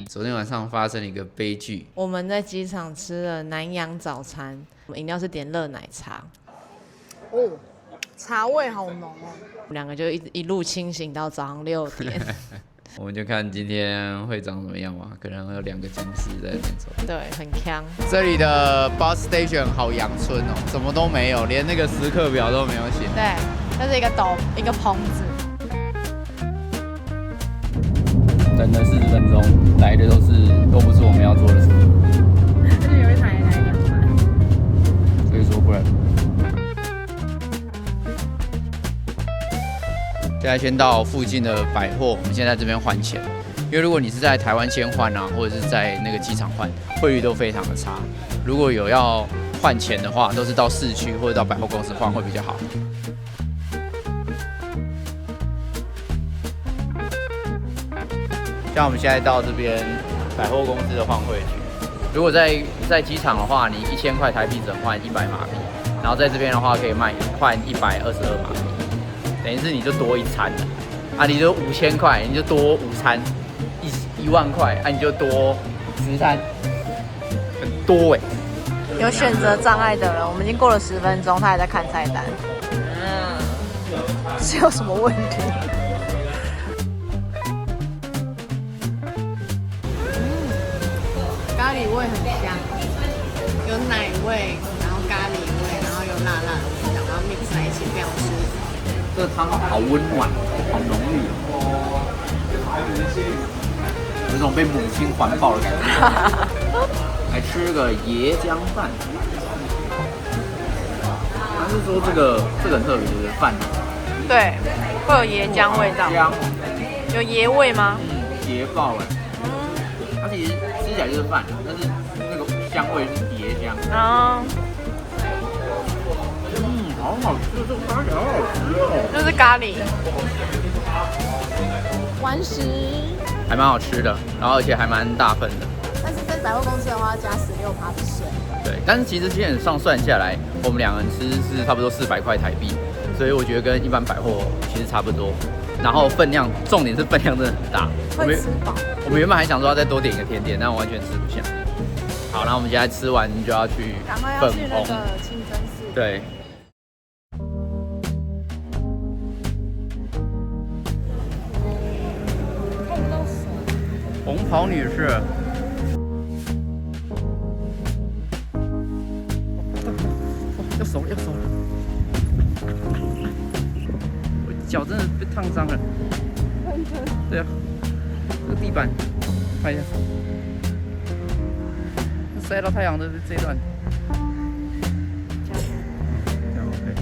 昨天晚上发生了一个悲剧，我们在机场吃了南洋早餐，我们饮料是点热奶茶，哦，茶味好浓哦。我们两个就一路清醒到早上6点。我们就看今天会长怎么样嘛，可能有2个僵尸在那边走。对，很呛。这里的 bus station 好阳春哦，什么都没有，连那个时刻表都没有写。对，这是一个棚子。等了40分钟，来的都不是我们要做的事，而且有一台来2班，所以说不然。现在先到附近的百货，我们现在这边换钱，因为如果你是在台湾先换啊，或者是在那个机场换，汇率都非常的差。如果有要换钱的话，都是到市区或者到百货公司换会比较好。像我们现在到这边百货公司的换汇区，如果在机场的话，你1000块台币只能换100马币，然后在这边的话可以换122马币，等于是你就多一餐了啊！你就5000块，你就多5餐，1万块，啊你就多10餐，很多哎。有选择障碍的人，我们已经过了10分钟，他还在看菜单。是有什么问题？咖喱味很香，有奶味，然后咖喱味，然后有辣辣的味道，然后 mix 在一起，非常舒服。这个汤好温暖，好浓郁哦，有一种被母亲环抱的感觉。来吃个椰浆饭，他是说这个很特别，就是饭对，会有椰浆味道。有椰味吗？椰爆了。它其实吃起来就是饭，但是那个香味是椰浆。啊，好好吃，这个咖喱好好吃哦。就是咖喱。完食，还蛮好吃的，然后而且还蛮大份的。但是在百货公司的话加16%的税。对，但是其实基本上算下来，我们2个人吃是差不多400块台币，所以我觉得跟一般百货其实差不多。然后分量，重点是分量真的很大。会吃饱。我们原本还想说要再多点一个甜点，但完全吃不下。好，那我们现在吃完就要去粉红。清真寺。对。看不到手。红袍女士。要熟了。我脚真的被烫伤了。对啊，这个地板，看一下，晒到太阳的这一段。这样 OK。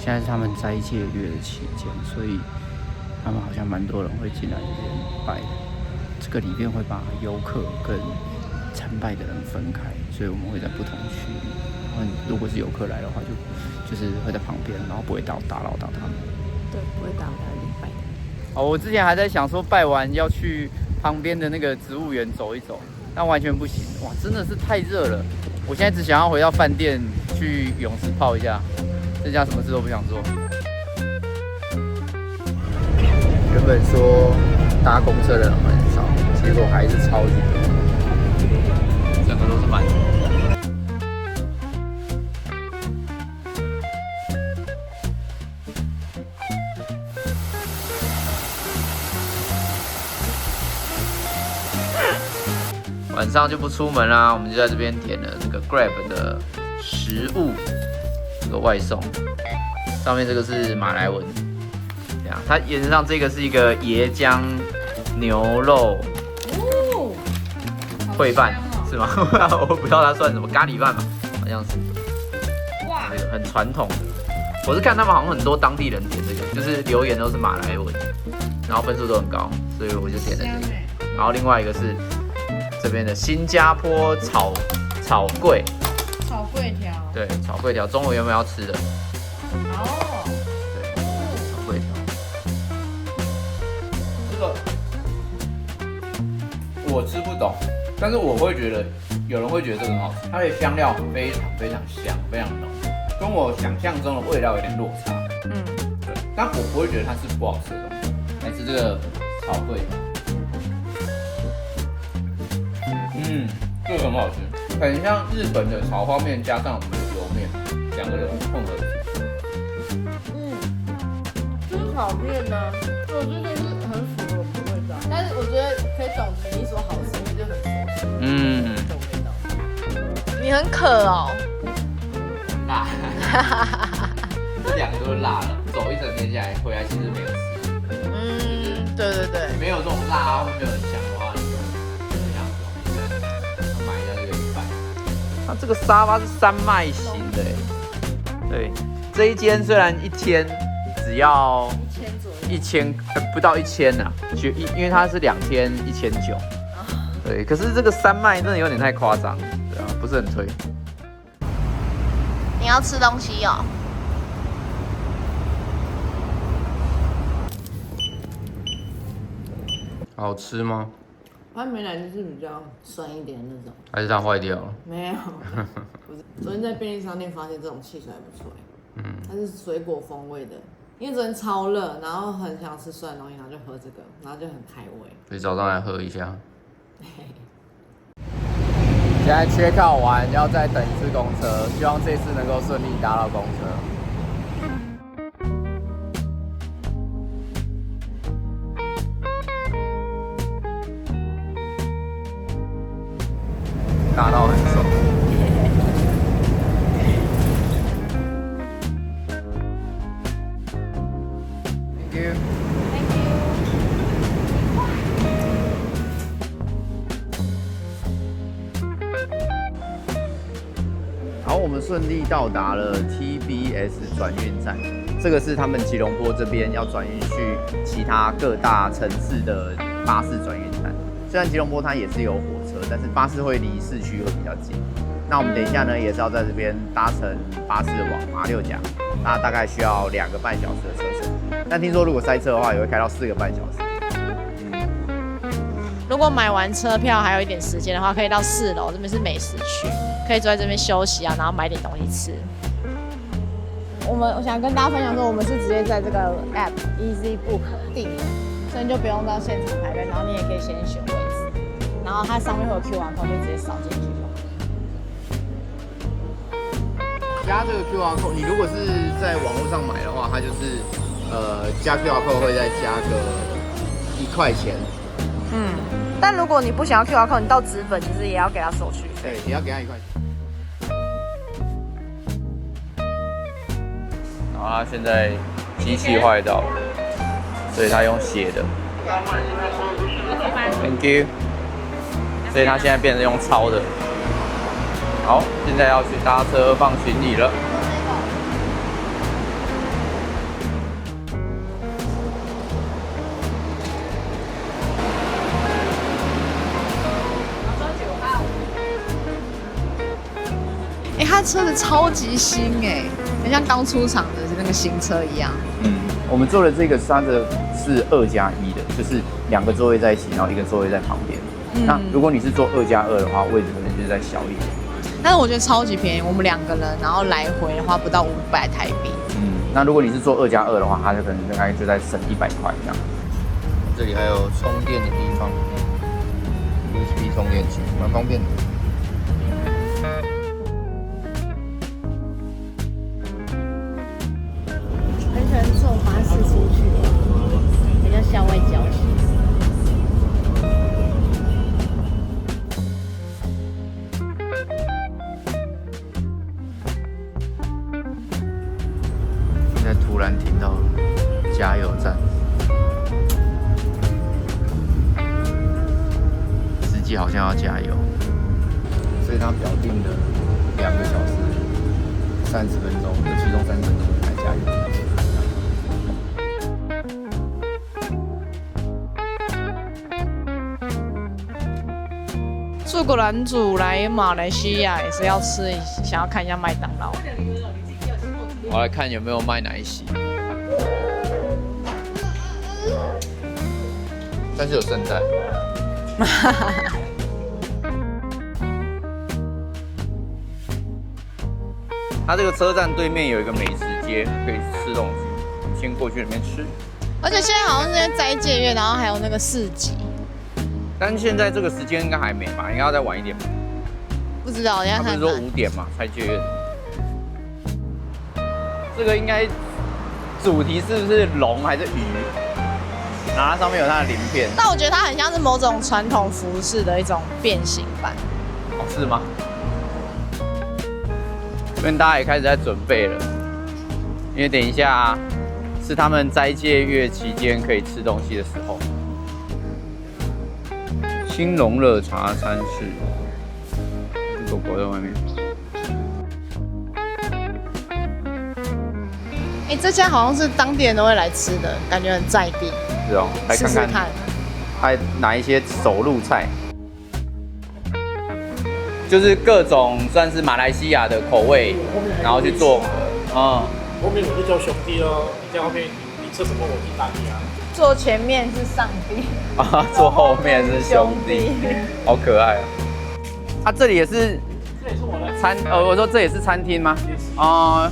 现在是他们斋戒月的期间，所以他们好像蛮多人会进来这边拜的。这个里面会把游客跟参拜的人分开，所以我们会在不同区域。然后如果是游客来的话，就是会在旁边，然后不会打扰到他们。对，不会打扰到你拜的。哦，我之前还在想说拜完要去旁边的那个植物园走一走，但完全不行，哇，真的是太热了。我现在只想要回到饭店去泳池泡一下。剩下什么事都不想做。原本说搭公车的人很少，结果还是超级多，整个都是满的。晚上就不出门啦，我们就在这边点了这个 Grab 的食物这个外送，上面这个是马来文，这样，它原则上这个是一个椰浆牛肉烩饭是吗？我不知道它算什么咖喱饭吧，好像是。哇，很传统的。我是看他们好像很多当地人点这个，就是留言都是马来文，然后分数都很高，所以我就点了这个。然后另外一个是这边的新加坡炒粿。炒粿条。对，炒粿条，中午有没有要吃的？哦。对，炒粿条。这个我吃不懂，但是我会觉得有人会觉得这个很好吃，它的香料非常非常香，非常浓，跟我想象中的味道有点落差。嗯，对，但我不会觉得它是不好吃的东西。来吃这个炒粿条，这个很好吃，很像日本的炒泡面加上我们的油面，两个人混合起。这是炒面呢，我觉得是很符合我们的味道，但是我觉得可以懂你说好吃，因为就很熟悉。这种味道。你很渴哦。辣，这两个都是辣的，走一整天下来回来其实没有吃。对对对，没有这种辣会没有很香的话，你就这样子买一下这个100。它这个沙发是山脉型的，对，这一间虽然一天只要1000不到1000呐，因为它是2天1900，对，可是这个山脉真的有点太夸张，对啊，不是很推。你要吃东西哦。好吃吗？它美乃滋是比较酸一点的那种，还是它坏掉了？没有，不是。昨天在便利商店发现这种汽水还不错，它是水果风味的。因为昨天超热，然后很想吃酸的东西，然后就喝这个，然后就很开胃。所以早上来喝一下。现在缺靠完，要再等一次公车，希望这次能够顺利搭到公车。搭到很爽。Thank you. 好，我们顺利到达了 TBS 转运站，这个是他们吉隆坡这边要转运去其他各大城市的巴士转运站。虽然吉隆坡它也是有火车，但是巴士会离市区会比较近。那我们等一下呢，也是要在这边搭乘巴士往马六甲，那大概需要2个半小时的车程。但听说如果塞车的话，也会开到4个半小时。如果买完车票还有一点时间的话，可以到4楼，这边是美食区，可以坐在这边休息啊，然后买点东西吃。我想跟大家分享说，我们是直接在这个 app Easy Book 订的，所以你就不用到现场排队，然后你也可以先选位置，然后它上面会有 QR code，就直接扫进去就好。加这个 QR code， 你如果是在网络上买的话，它就是加 QR code 会再加个1块钱。但如果你不想要 QR code， 你到纸本其实也要给他手续费。对，也要给他1块钱。然后他现在机器坏掉了，所以他用写的。Thank you。所以他现在变成用抄的。好，现在要去搭车放行李了。它车子超级新哎，很像刚出厂的那个新车一样。我们做的这个它的是2+1的，就是2个座位在一起，然后1个座位在旁边。那如果你是坐2+2的话，位置可能就是再小一点。但是我觉得超级便宜，我们2个人，然后来回的话不到500台币。那如果你是坐2+2的话，它就可能大概就在省100块这样。这里还有充电的地方 ，USB 充电器，蛮方便的。很喜欢坐巴士出去，比较校外教学。在突然停到加油站，司机好像要加油，所以他表定的2个小时30分钟，其中30分钟才加油。出国男主来马来西亚也是要吃，想要看一下麦当劳。我来看有没有卖奶昔，但是有圣代。它这个车站对面有一个美食街，可以吃东西，我们先过去里面吃。而且现在好像是在斋戒月，然后还有那个市集。但是现在这个时间应该还没吧？应该要再晚一点吧？不知道，人家看看。他不是说5点嘛，才戒月。这个应该主题是不是龙还是鱼？然后它上面有它的鳞片。但我觉得它很像是某种传统服饰的一种变形版。哦，是吗？因为大家也开始在准备了，因为等一下是他们斋戒月期间可以吃东西的时候。兴隆热茶餐室，狗狗在外面。哎，这家好像是当地人都会来吃的，感觉很在地。是哦，来看看，还哪一些手路菜，就是各种算是马来西亚的口味，然后去做。后面我就叫兄弟咯，你在后面你吃什么我去打你啊。坐前面是上帝，啊，坐后面是兄弟，好可爱啊！啊，这里也是，这也是我的餐，我说这也是餐厅吗？啊，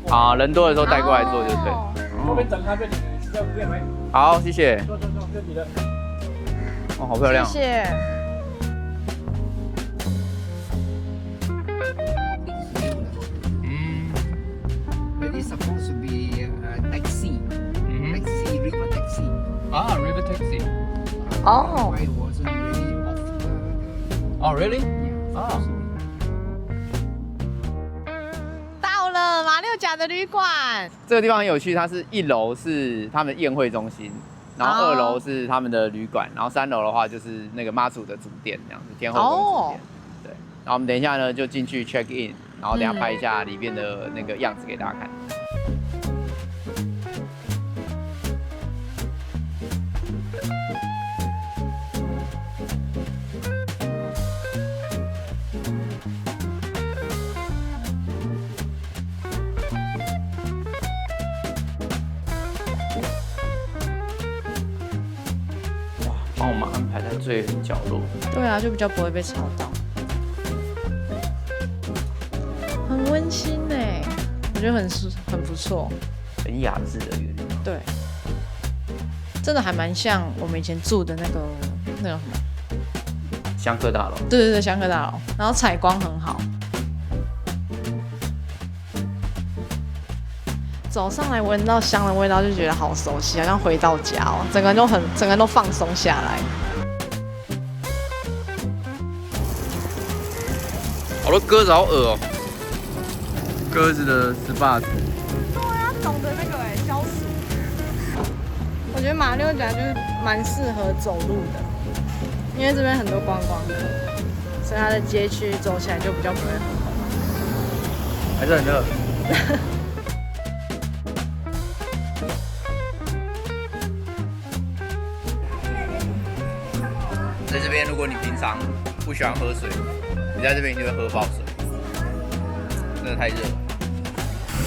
好，人多的时候带过来坐就对。后面整咖啡，你要不要买？好，谢谢。坐，这里的。哦，好漂亮。谢谢。That is supposed to be taxi. Taxi, river taxi. Ah, river taxi. Oh. Why it wasn't really off the Oh, really? yeah. Oh. 到了马六甲的旅馆。这个地方很有趣，它是1楼是他们的宴会中心，然后2楼是他们的旅馆，然后3楼的话就是那个妈祖的主殿，这样子天后宫主殿。对，然后我们等一下呢就进去 check in， 然后等一下拍一下里面的那个样子给大家看。帮我们安排在最角落。对啊，就比较不会被吵到，很温馨哎，我觉得很不错，很雅致的一个地方。对，真的还蛮像我们以前住的那个什么，香客大楼。对，香客大楼，然后采光很好。走上来闻到香的味道，就觉得好熟悉，好像回到家哦，整个人都放松下来。好多鸽子好恶哦，鸽子的SPA。对啊，懂得那个消暑。我觉得马六甲就是蛮适合走路的，因为这边很多观光客，所以它的街区走起来就比较不会很冷。还是很热。在这边，如果你平常不喜欢喝水，你在这边一定会喝爆水，真的太热了。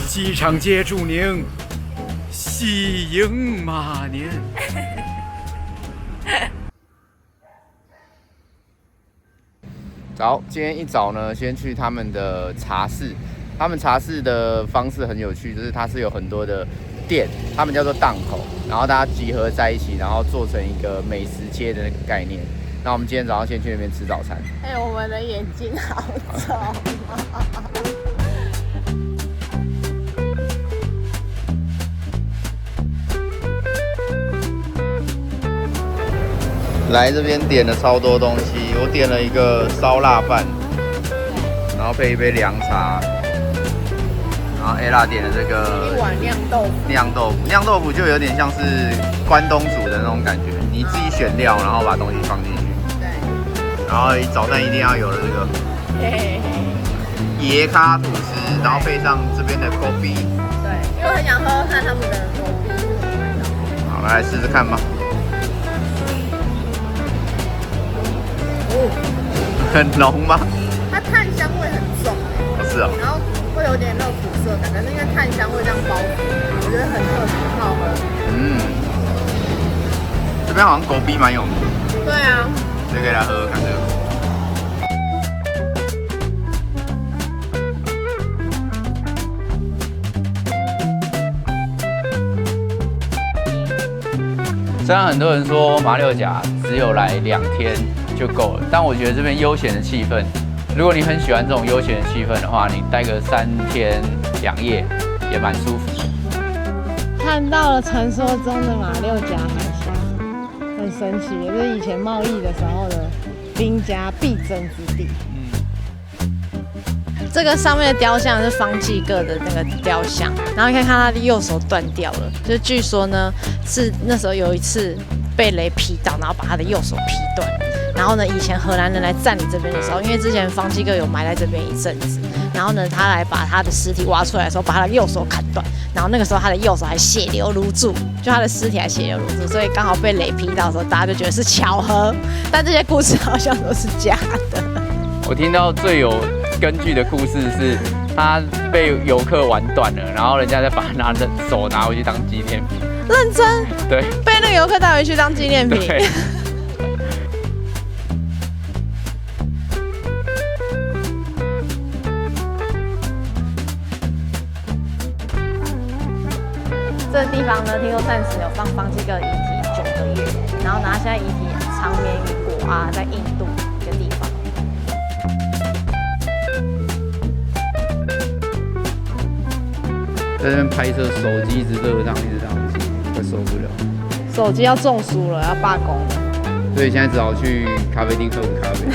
机场接住您，喜迎马年。早，今天一早呢，先去他们的茶室。他们茶室的方式很有趣，就是它是有很多的店，他们叫做档口，然后大家集合在一起，然后做成一个美食街的那个概念。那我们今天早上先去那边吃早餐。哎、我们的眼睛好丑。来这边点了超多东西，我点了一个烧腊饭，然后配一杯凉茶，然后 Ella 点的这个一碗酿豆腐。酿豆腐就有点像是关东煮的那种感觉，你自己选料，然后把东西放进去。对。然后早餐一定要有的这个椰咖吐司，然后配上这边的 coffee。对，因为我很想喝看他们的 coffee 是什么味道。好，来试试看吧。很浓吗？它炭香味很重是哦。然后会有点那种苦涩感，可是因为炭香味这样包覆，我觉得很特别，很好喝。这边好像狗逼蛮有名。对啊。这可以来喝喝看这个。虽然很多人说马六甲只有来2天就够了，但我觉得这边悠闲的气氛，如果你很喜欢这种悠闲的气氛的话，你待个3天2夜也蛮舒服的。看到了传说中的马六甲海峡，很神奇，也是以前贸易的时候的兵家必争之地。这个上面的雕像是方济各的那个雕像，然后你可以看他的右手断掉了，就是据说呢是那时候有一次被雷劈到，然后把他的右手劈断。然后呢，以前荷兰人来占领这边的时候，因为之前方济各有埋在这边一阵子，然后呢他来把他的尸体挖出来的时候，把他的右手砍断，然后那个时候他的右手还血流如注，就他的尸体还血流如注，所以刚好被雷劈到的时候，大家就觉得是巧合，但这些故事好像都是假的。我听到最有根据的故事是，他被游客玩断了，然后人家再把他的手拿回去当纪念品。认真？对，被那个游客带回去当纪念品。对。这个地方呢，听说暂时有放方济各的遗体9个月，然后呢，现在遗体长眠于果阿，在印度一个地方。在这边拍摄，手机一直热这样，一直这样子，快受不了。手机要中暑了，要罢工了。所以现在只好去咖啡厅喝杯咖啡。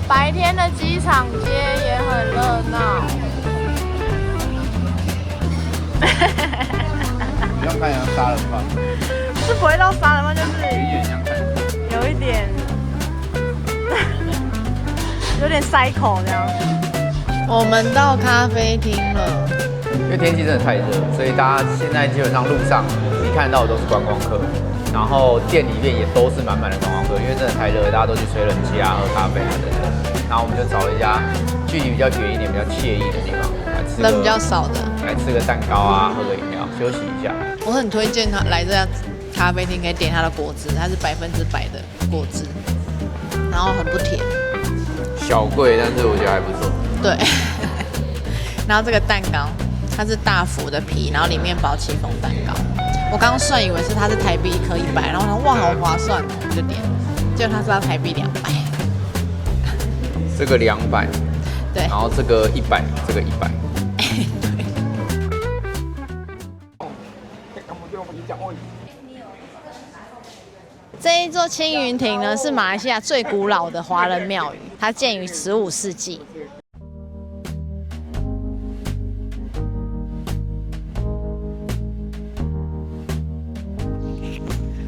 白天的机场街也很热闹。不要看像杀人犯，是不会到杀人犯，就是有一点像看。有一点，有点塞口这样。我们到咖啡厅了，因为天气真的太热，所以大家现在基本上路上你看到的都是观光客，然后店里面也都是满满的观光客，因为真的太热，大家都去吹冷气啊、喝咖啡啊等等。然后我们就找了一家距离比较远一点、比较惬意的地方来吃，人比较少的，来吃个蛋糕啊，喝个饮料，休息一下。我很推荐他来这家咖啡厅，可以点他的果汁，它是100%的果汁，然后很不甜。小贵，但是我觉得还不错。对，然后这个蛋糕，它是大福的皮，然后里面包戚风蛋糕。我刚刚算以为是它是台币1颗100，然后我说哇好划算哦，我就点了，结果它是要台币200。这个200，对，然后这个100，这个100。这一座青云亭呢，是马来西亚最古老的华人庙宇，它建于15世纪。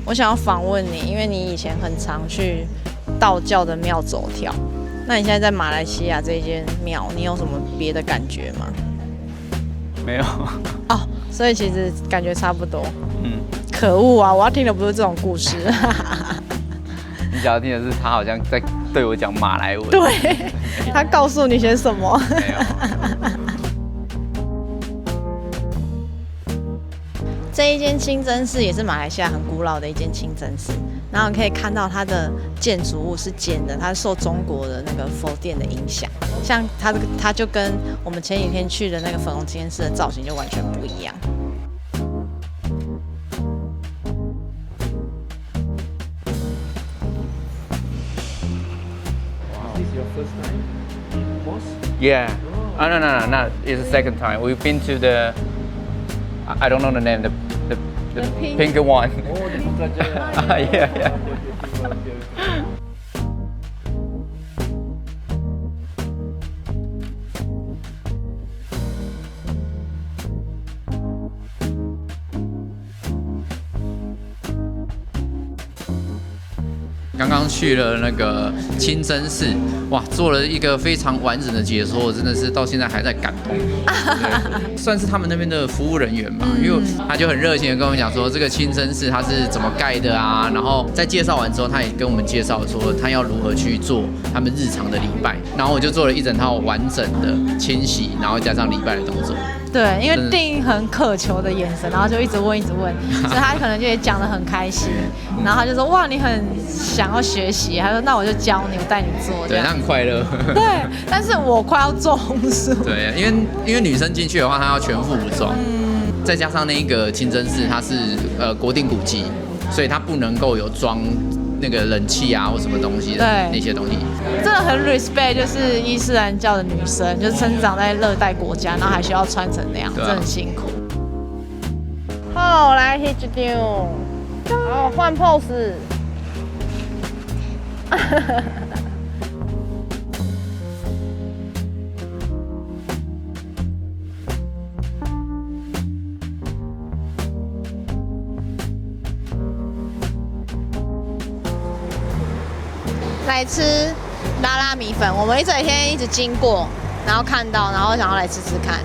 我想要访问你，因为你以前很常去道教的庙走跳，那你现在在马来西亚这一间庙，你有什么别的感觉吗？没有。哦，所以其实感觉差不多。可恶啊！我要听的不是这种故事。你想要听的是他好像在对我讲马来文。对，他告诉你些什么？没有。这一间清真寺也是马来西亚很古老的一间清真寺，然后你可以看到它的建筑物是尖的，它受中国的那个佛殿的影响，像它就跟我们前几天去的那个粉红清真寺的造型就完全不一样。Yeah. Oh, no. It's the second time. We've been to the, I don't know the name, the The pink one. Oh, di Putrajaya. Yeah, yeah.刚刚去了那个清真寺，哇，做了一个非常完整的解说，我真的是到现在还在感动。对，算是他们那边的服务人员吧，因为他就很热情的跟我们讲说，这个清真寺它是怎么盖的啊，然后在介绍完之后，他也跟我们介绍说他要如何去做他们日常的礼拜，然后我就做了一整套完整的清洗，然后加上礼拜的动作。对，因为丁很渴求的眼神，然后就一直问，所以他可能就也讲得很开心，然后他就说哇，你很想要学习，他说那我就教你，我带你做。对，他很快乐。对，但是我快要中暑。对，因为女生进去的话，她要全副武装，再加上那个清真寺它是国定古迹，所以它不能够有装那个冷气啊或什么东西的那些东西。真的很 respect， 就是伊斯兰教的女生，就是生长在热带国家，然后还需要穿成那样，真的很辛苦。好，来 hit you， 好换 pose。来吃拉拉米粉，我们这几天一直经过，然后看到，然后想要来吃吃看。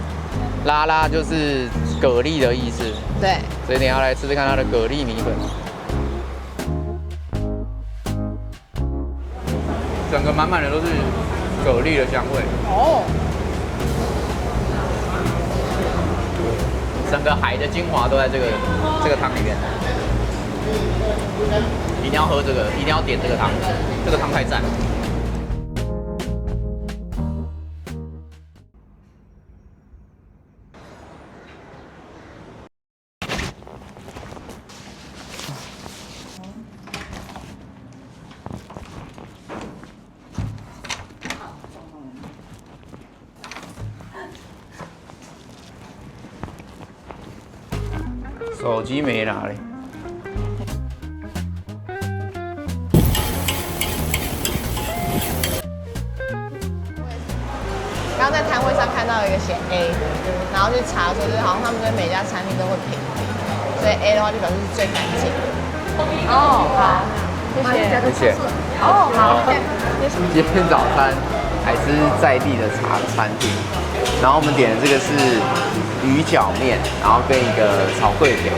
拉拉就是蛤蜊的意思，对，所以你要来吃吃看它的蛤蜊米粉。整个满满的都是蛤蜊的香味，哦，整个海的精华都在这个汤里面。一定要喝这个，一定要点这个汤，这个汤太赞了。手机没拿嘞。刚刚在摊位上看到一个写 A， 然后去查说，就是好像他们对每家餐厅都会评比，所以 A 的话就表示是最干净的。哦，好，谢谢。哦，好，今天早餐还是在地的餐厅，然后我们点的这个是鱼饺面，然后跟一个炒粿条。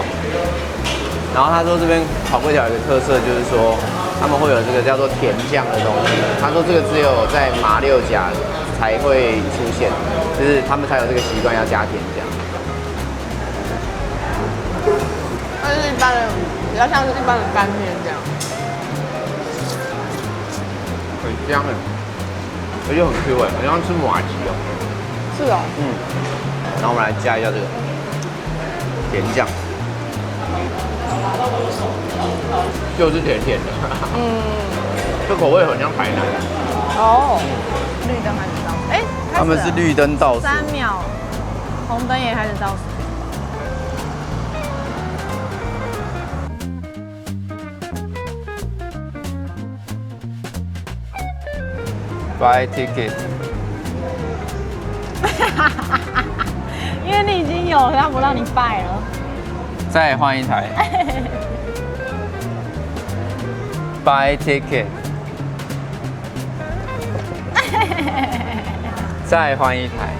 然后他说这边炒粿条有一个特色，就是说他们会有这个叫做甜酱的东西。他说这个只有在马六甲才会出现，就是他们才有这个习惯要加甜酱。它就是一般的，比较像是一般的干面这样。很香哎，而且很 Q 哎，好像吃麻糬哦。是哦。然后我们来加一下这个甜酱，就是甜甜的。这口味很像台南。哦。绿灯开始倒数，哎，他们是绿灯倒数3秒，红灯也开始倒数。Buy ticket。因为你已经有，他不让你拜了。再换一台。Buy ticket。再换一台。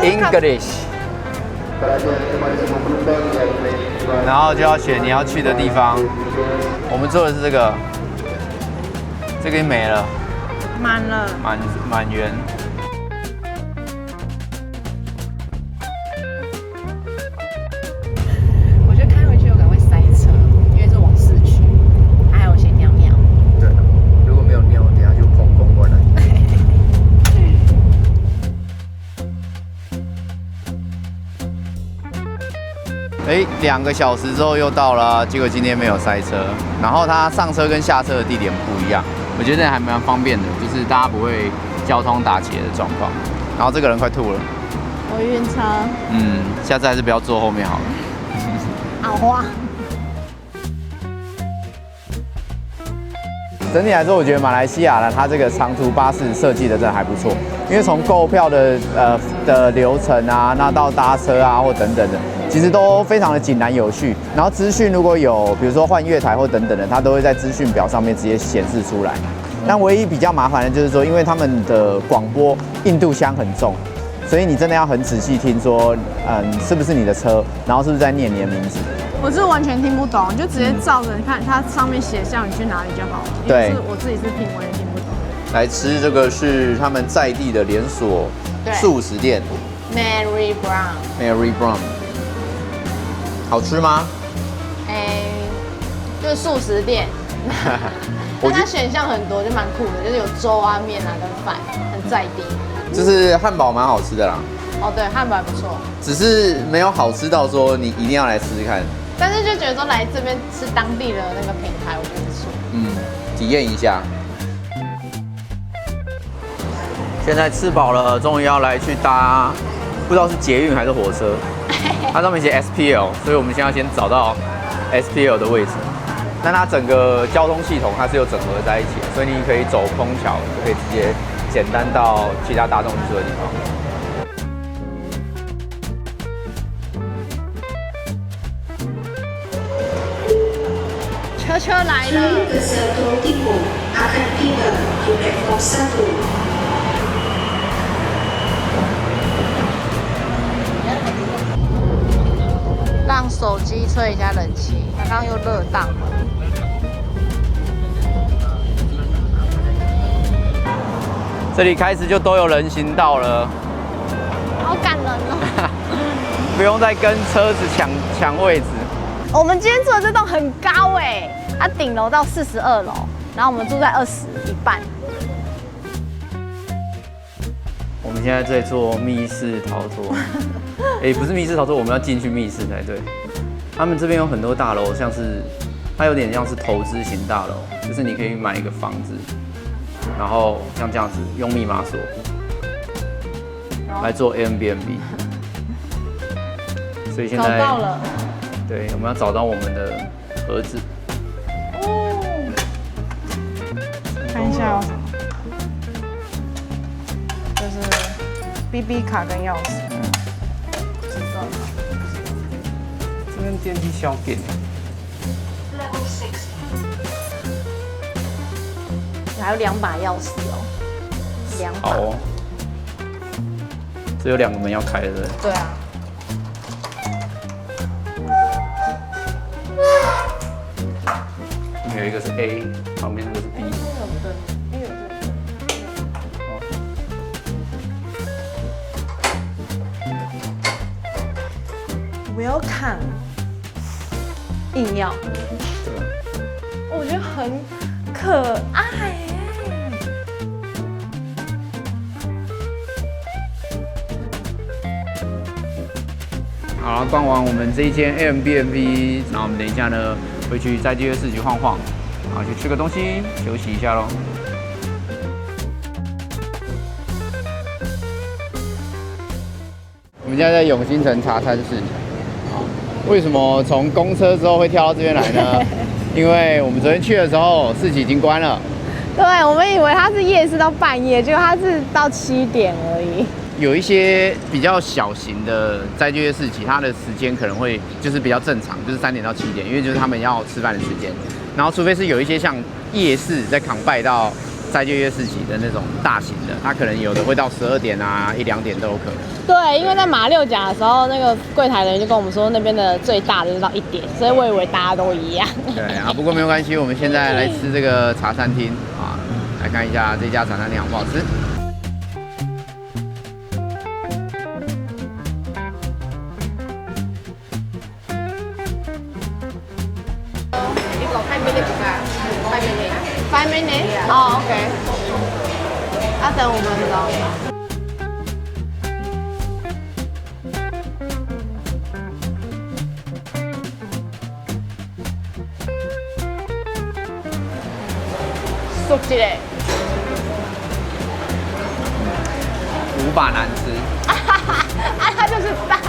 English。然后就要选你要去的地方。我们做的是这个，这个没了，满了，满员。我觉得开回去有可能会塞车，因为是往市区，还有先尿尿。对，如果没有尿，等下就空过来。2个小时之后又到了，结果今天没有塞车。然后它上车跟下车的地点不一样，我觉得还蛮方便的，就是大家不会交通打结的状况。然后这个人快吐了，我晕车，下次还是不要坐后面好了。好花。整体来说，我觉得马来西亚呢，它这个长途巴士设计的真的还不错，因为从购票的流程啊，那到搭车啊或等等的，其实都非常的井然有序。然后资讯如果有，比如说换月台或等等的，它都会在资讯表上面直接显示出来。但唯一比较麻烦的就是说，因为他们的广播印度腔很重，所以你真的要很仔细听说，是不是你的车，然后是不是在念你的名字。我是完全听不懂，你就直接照着看它上面写叫你去哪里就好了。对，我自己是听，我也听不懂。来吃这个是他们在地的连锁素食店 Mary Brown， Mary Brown， 好吃吗？就是素食店。但它选项很多，就蛮酷的，就是有粥啊、面啊跟饭，很在地。就是汉堡蛮好吃的啦。哦，对，汉堡还不错，只是没有好吃到说你一定要来试试看。但是就觉得说来这边吃当地的那个品牌，我觉得不错。体验一下。现在吃饱了，终于要来去搭，不知道是捷运还是火车。它上面写 SPL， 所以我们现在先找到 SPL 的位置。那它整个交通系统它是有整合在一起的，所以你可以走空桥，就可以直接简单到其他大众运输的地方。车车来了。让手机吹一下冷气，它刚刚又热档了。这里开始就都有人行道了，好感人哦！不用再跟车子抢位置。我们今天住的这栋很高哎，它顶楼到42楼，然后我们住在20一半。我们现在在做密室逃脱，不是密室逃脱，我们要进去密室才对。他们这边有很多大楼，像是它有点像是投资型大楼，就是你可以买一个房子，然后像这样子用密码锁来做 Airbnb。所以现在找到了。对，我们要找到我们的盒子。看一下哦，就是 BB 卡跟钥匙。这边电梯小点。还有2把钥匙哦，2把。好哦。这有2个门要开的，对不对？对啊。有一个是 A， 旁边那个是 B。Welcome， 硬要。对。我觉得很可爱耶。好了，逛完我们这一间 Airbnb， 然后我们等一下呢会去在地市集晃晃，然后去吃个东西，休息一下咯。我们现在在永新城茶餐室。为什么从公车之后会跳到这边来呢？因为我们昨天去的时候，市集已经关了。对，我们以为它是夜市到半夜，结果它是到7点而已。有一些比较小型的在地市集，它的时间可能会就是比较正常，就是3点到7点，因为就是他们要吃饭的时间。然后除非是有一些像夜市在扛拜到在地市集的那种大型的，它可能有的会到12点啊、1、2点都有可能。对，因为在马六甲的时候，那个柜台的人就跟我们说，那边的最大的就是到1点，所以我以为大家都一样。对啊，不过没有关系，我们现在来吃这个茶餐厅啊，来看一下这家茶餐厅好不好吃。5 minutes？ 哦 ，OK。要等5分钟。熟一个。把难吃。它就是蛋。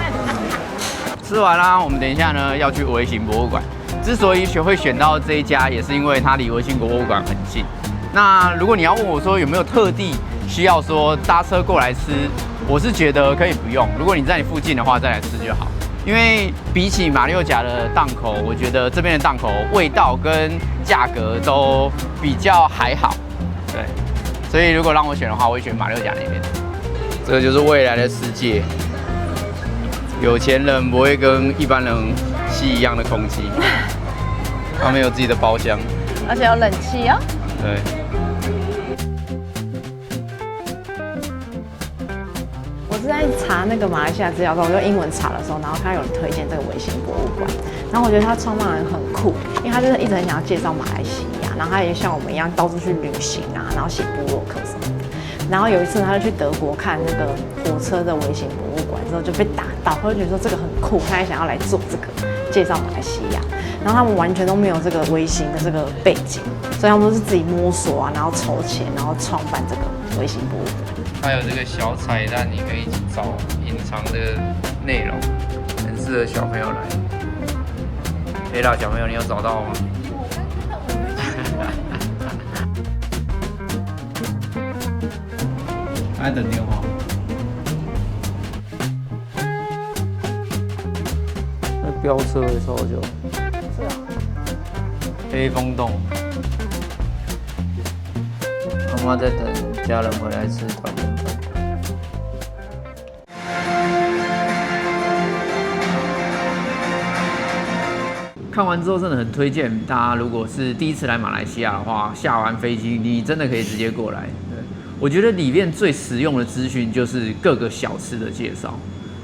吃完啦，我们等一下呢要去微型博物馆。之所以会选到这一家，也是因为它离微型博物馆很近。那如果你要问我说有没有特地需要说搭车过来吃，我是觉得可以不用。如果你在你附近的话，再来吃就好。因为比起马六甲的档口，我觉得这边的档口味道跟价格都比较还好。对，所以如果让我选的话，我会选马六甲那边。这个就是未来的世界。有钱人不会跟一般人吸一样的空气，他们有自己的包厢，而且有冷气哦。对。我是在查那个马来西亚资料，我用英文查的时候，然后看到有人推荐这个微型博物馆，然后我觉得他创办人很酷，因为他就是一直很想要介绍马来西亚，然后他也像我们一样到处去旅行啊，然后写部落客什么的。然后有一次他就去德国看那个火车的微型博物馆之后就被打到，他就觉得说这个很酷，他也想要来做这个介绍马来西亚。然后他们完全都没有这个微型的这个背景，所以他们都是自己摸索啊，然后筹钱，然后创办这个微型博物馆。还有这个小彩蛋，你可以找隐藏的内容，很适合小朋友来。黑啦，小朋友，你有找到吗？还在等电话。那飙车的时候就。是啊。黑风洞。妈妈在等家人回来吃团圆饭。看完之后真的很推荐大家，如果是第一次来马来西亚的话，下完飞机你真的可以直接过来。对，我觉得里面最实用的资讯就是各个小吃的介绍。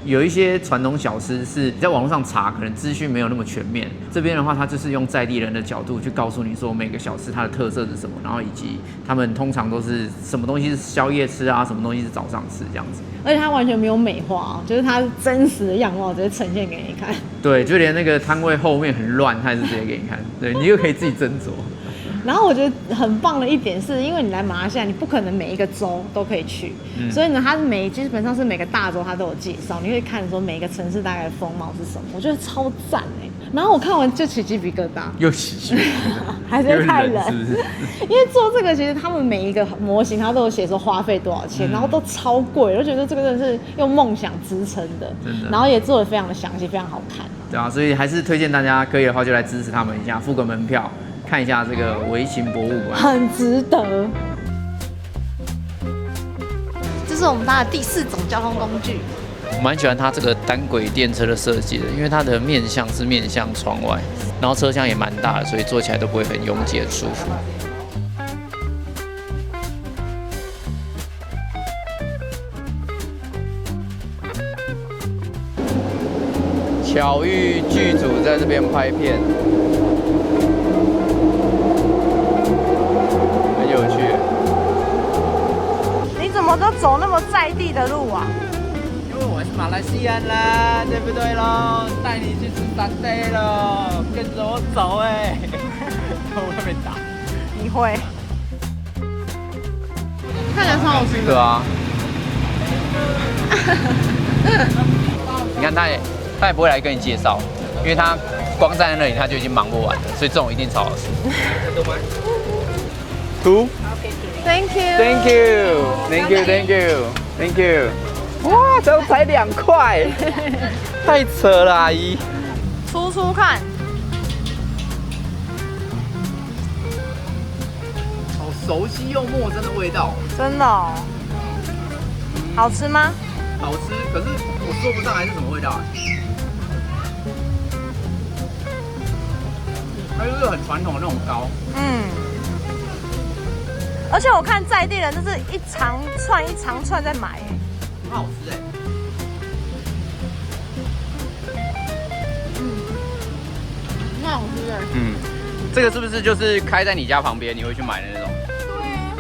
有一些传统小吃是你在网络上查，可能资讯没有那么全面。这边的话，它就是用在地人的角度去告诉你说每个小吃它的特色是什么，然后以及他们通常都是什么东西是宵夜吃啊，什么东西是早上吃这样子。而且它完全没有美化，就是它真实的样貌直接呈现给你看。对，就连那个摊位后面很乱，它也是直接给你看。对，你又可以自己斟酌。然后我觉得很棒的一点是，因为你来马来西亚，你不可能每一个州都可以去，所以呢，它基本上是每个大洲它都有介绍，你可以看说每一个城市大概的风貌是什么，我觉得超赞哎。然后我看完就起鸡皮疙瘩，又起鸡皮疙瘩，还是太冷，是不是？因为做这个其实他们每一个模型它都有写说花费多少钱，然后都超贵，我就觉得这个真的是用梦想支撑的，真的。然后也做得非常的详细，非常好看。对啊，所以还是推荐大家可以的话就来支持他们一下，付个门票。看一下这个微型博物馆，很值得。这是我们搭的第4种交通工具。我蛮喜欢它这个单轨电车的设计的，因为它的面向是面向窗外，然后车厢也蛮大的，所以坐起来都不会很拥挤、很舒服。巧遇剧组在这边拍片。有趣，你怎么都走那么在地的路啊？因为我是马来西亚人，对不对咯？带你去吃沙爹咯，跟着我走哎！我会被打。你会？看起来超好吃的。对啊。你看他也不会来跟你介绍，因为他光站在那里他就已经忙不完了，所以这种一定超好吃。Two. Thank you. Thank you. Thank you. Thank you. Thank you. 哇，这才2块，太扯了，阿姨。出看。好熟悉又陌生的味道。真的哦。好吃吗？好吃，可是我说不上来是什么味道啊。它就是很传统的那种糕。而且我看在地人就是一长串在买，很好吃哎。很好吃哎。这个是不是就是开在你家旁边你会去买的那种？对啊。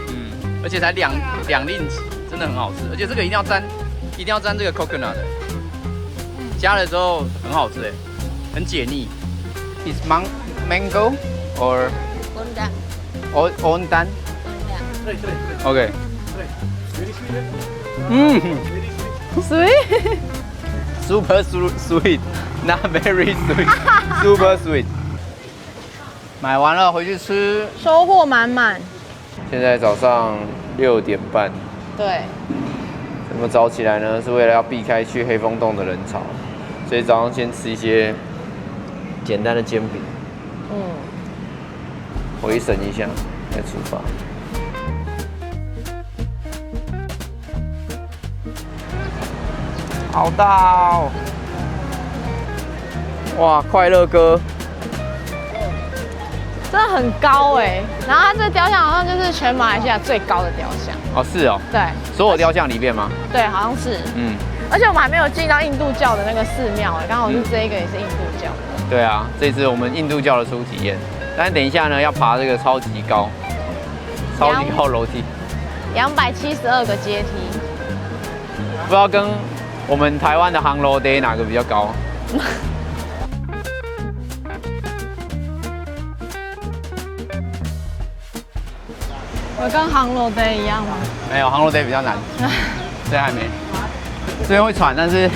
而且才2令吉，真的很好吃，而且这个一定要沾这个 coconut 的，加了之后很好吃哎，很解腻。Is mango or ondan？对。OK。对。sweet。 Super sweet, not very sweet, super sweet。买完了回去吃。收获满满。现在早上6点半，对，怎么早起来呢？是为了要避开去黑风洞的人潮，所以早上先吃一些简单的煎饼，回神一下再出发。好大哦！哇，快乐哥，真的很高哎。然后它这个雕像好像就是全马来西亚最高的雕像。哦，是哦，对，所有雕像里面吗？对，好像是。而且我们还没有进到印度教的那个寺庙哎，刚好是这一个也是印度教的。对啊，这次我们印度教的初体验，但是等一下呢要爬这个超级高楼梯，272个阶梯。不知道跟我们台湾的航楼 day 哪个比较高？有跟航楼 day 一样吗？没有，航楼 day 比较难，这还没。虽然会喘，但是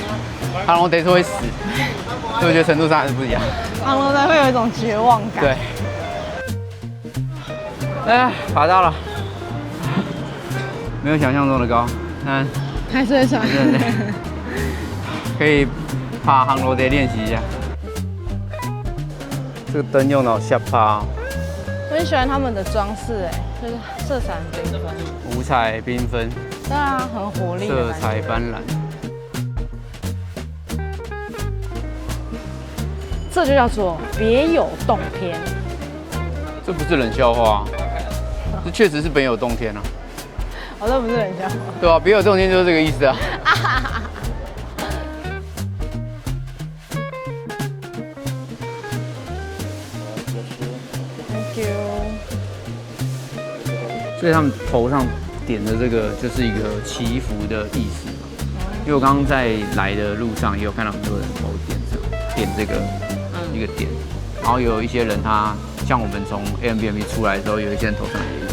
航楼 day 是会死，所以我觉得程度上还是不一样。航楼 day 会有一种绝望感。对。哎，爬到了，没有想象中的高，但还是会喘。可以爬航楼 day 练习一下。这个灯用的好下趴哦。我很喜欢他们的装饰，哎，就是色彩很缤纷，五彩缤纷，对啊，很活力的色感觉。彩斑斓。这就叫做别有洞天。这不是冷笑话、这确实是别有洞天啊。哦，这不是冷笑话。对啊，别有洞天就是这个意思啊。Thank you。所以他们头上点的这个就是一个祈福的意思嘛。因为我刚刚在来的路上也有看到很多人头点这个一个点，然后有一些人他像我们从 Airbnb 出来的时候，有一些人头上也有。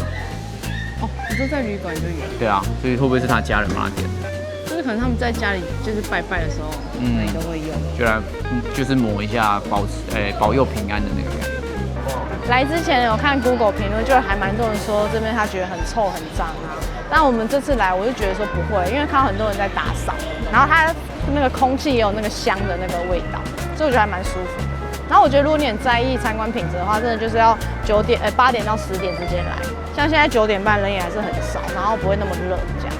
哦，你说在旅馆就有。对啊，所以会不会是他家人帮他点的？就是可能他们在家里就是拜拜的时候，那里都会用。就来就是抹一下保佑平安的那个感觉。来之前有看 Google 评论，就还蛮多人说这边他觉得很臭很脏啊。但我们这次来，我就觉得说不会，因为看到很多人在打扫，然后它那个空气也有那个香的那个味道，所以我觉得还蛮舒服的。然后我觉得如果你很在意参观品质的话，真的就是要8点到10点之间来。像现在9点半人也还是很少，然后不会那么热这样。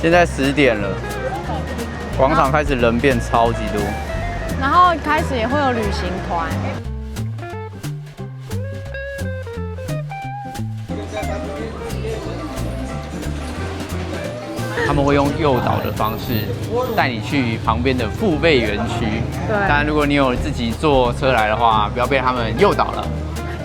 现在10点了，广场开始人变超级多。然后开始也会有旅行团。他们会用诱导的方式带你去旁边的付费园区。对。当然，如果你有自己坐车来的话，不要被他们诱导了。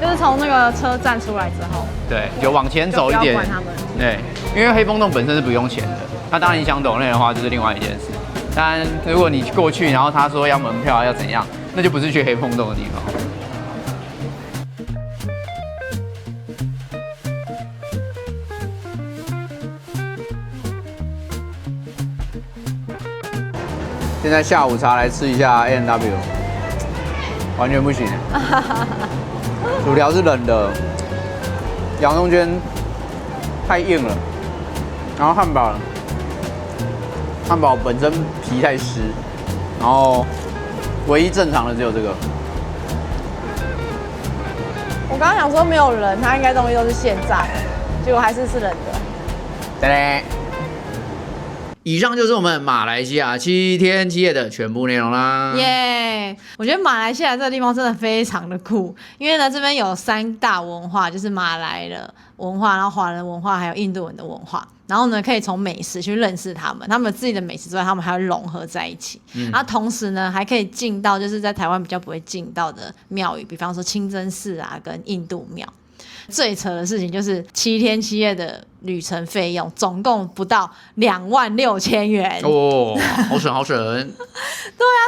就是从那个车站出来之后，对，就往前走一点。就不要管他们。对，因为黑风洞本身是不用钱的。那当然，你想抖内的话，就是另外一件事。当然，如果你过去，然后他说要门票要怎样，那就不是去黑风洞的地方。现在下午茶来吃一下 A&W， 完全不行。薯条是冷的，洋葱圈太硬了，然后汉堡本身皮太湿，然后唯一正常的只有这个。我刚刚想说没有人，它应该东西都是现炸的，结果还是冷的。对嘞。以上就是我们马来西亚7天7夜的全部内容啦。耶！我觉得马来西亚这个地方真的非常的酷，因为呢这边有3大文化，就是马来的文化，然后华人文化，还有印度人的文化。然后呢，可以从美食去认识他们自己的美食之外，他们还会融合在一起。然后同时呢，还可以进到就是在台湾比较不会进到的庙宇，比方说清真寺啊，跟印度庙。最扯的事情就是7天7夜的旅程费用，总共不到26000元。哦，好省好省。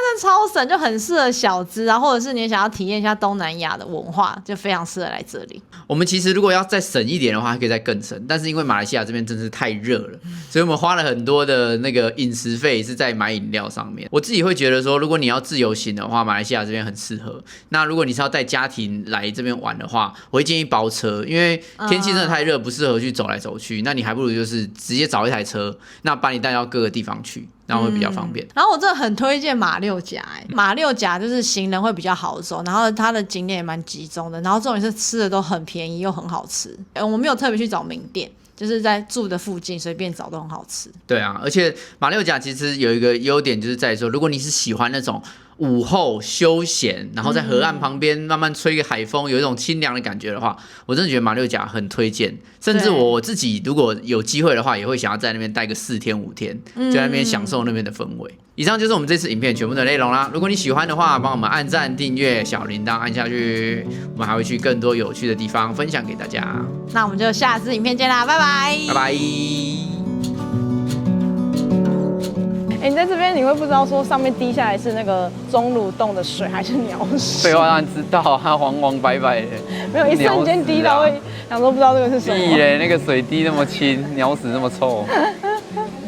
真的超省，就很适合小资啊，或者是你想要体验一下东南亚的文化，就非常适合来这里。我们其实如果要再省一点的话，还可以再更省，但是因为马来西亚这边真是太热了，所以我们花了很多的那个饮食费是在买饮料上面。我自己会觉得说，如果你要自由行的话，马来西亚这边很适合。那如果你是要带家庭来这边玩的话，我会建议包车，因为天气真的太热，不适合去走来走去。那你还不如就是直接找一台车，那把你带到各个地方去。然后会比较方便。然后我真的很推荐马六甲，马六甲就是行人会比较好走，然后它的景点也蛮集中的，然后重点是吃的都很便宜又很好吃。我们没有特别去找名店，就是在住的附近随便找都很好吃。对啊，而且马六甲其实有一个优点就是在于说，如果你是喜欢那种午后休闲，然后在河岸旁边慢慢吹个海风，有一种清凉的感觉的话，我真的觉得马六甲很推荐。甚至我自己如果有机会的话，也会想要在那边待个4天5天，就在那边享受那边的氛围。以上就是我们这次影片全部的内容啦。如果你喜欢的话，帮我们按赞、订阅、小铃铛按下去，我们还会去更多有趣的地方分享给大家。那我们就下次影片见啦，拜拜，拜拜。你在这边你会不知道说上面滴下来是那个钟乳洞的水还是鸟屎？废话当然知道，它黄黄白白的，没有一瞬间滴到会想说不知道这个是什么。屁嘞，那个水滴那么清，鸟屎那么臭。